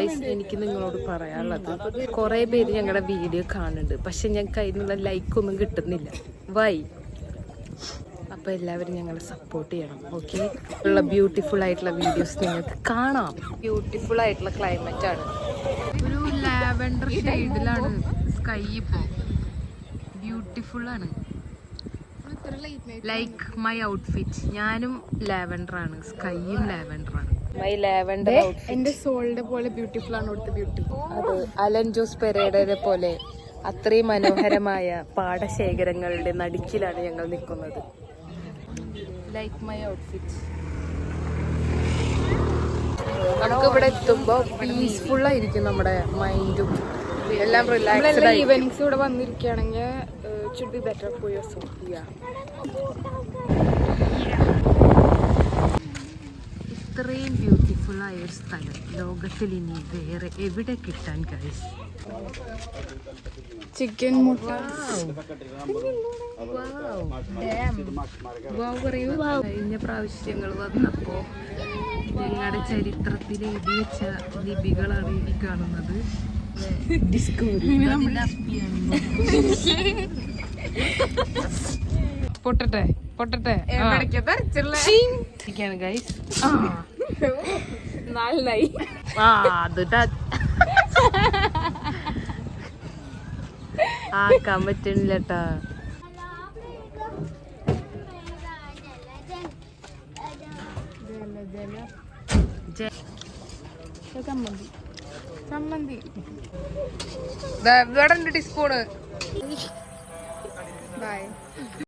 Guys, എനിക്ക് നിങ്ങളോട് പറയാനുള്ളത്, കുറെ പേര് ഞങ്ങളുടെ വീഡിയോ കാണുന്നുണ്ട്, പക്ഷെ ഞങ്ങൾക്ക് അതിനുള്ള ലൈക്കൊന്നും കിട്ടുന്നില്ല. വൈ? അപ്പൊ എല്ലാവരും ഞങ്ങളെ സപ്പോർട്ട് ചെയ്യണം. ഓക്കെ, ഉള്ള ബ്യൂട്ടിഫുൾ ആയിട്ടുള്ള വീഡിയോസ് നിങ്ങൾക്ക് കാണാം. ബ്യൂട്ടിഫുൾ ആയിട്ടുള്ള ക്ലൈമറ്റ് ആണ്. ഒരു ലാവൻഡർ ഷെയ്ഡിലാണ് സ്കൈ. ഇപ്പോ ബ്യൂട്ടിഫുൾ ആണ്. Like my outfit. ഞാനും ലാവൻഡർ ആണ്, സ്കൈയും ലാവൻഡർ ആണ്. മൈ ലാവൻഡർ ഔട്ട്ഫിറ്റ് എന്റെ സോളിന്റെ പോലെ ബ്യൂട്ടിഫുൾ ആണ്. അവിടുത്തെ ബ്യൂട്ടി അത് അലൻ ജോസ് പെരേരയെ പോലെ അത്രയും മനോഹരമായ പാടശേഖരങ്ങളുടെ നടുക്കിലാണ് ഞങ്ങൾ നിൽക്കുന്നത്. Like my outfit. നമുക്ക് ഇവിടെ എത്തുമ്പോ പീസ്ഫുൾ ആയിരിക്കും നമ്മുടെ മൈൻഡും എല്ലാം. റിലാക്സ്ഡ് ആയി. ഈവനിങ്സ് ഇവിടെ വന്നിരിക്കുകയാണെങ്കിൽ should be better for your soul. ഇത്രയും ബ്യൂട്ടിഫുൾ ആയ ഒരു സ്ഥലം ലോകത്തിൽ ഇനി വേറെ എവിടെ കിട്ടാൻ? ഗൈസ്, ചിക്കൻ മുട്ട. കഴിഞ്ഞ പ്രാവശ്യങ്ങൾ വന്നപ്പോ ഞങ്ങളുടെ ചരിത്രത്തിൽ എഴുതി വെച്ച ലിപികളാണ് ഈ കാണുന്നത്. പൊട്ടട്ടെ പൊട്ടട്ടെ ഗൈസ്. ആക്കാൻ പറ്റണില്ലട്ടാ. ചമ്മന്തി ചമ്മന്തി ടീസ്പൂണ്. ബൈ.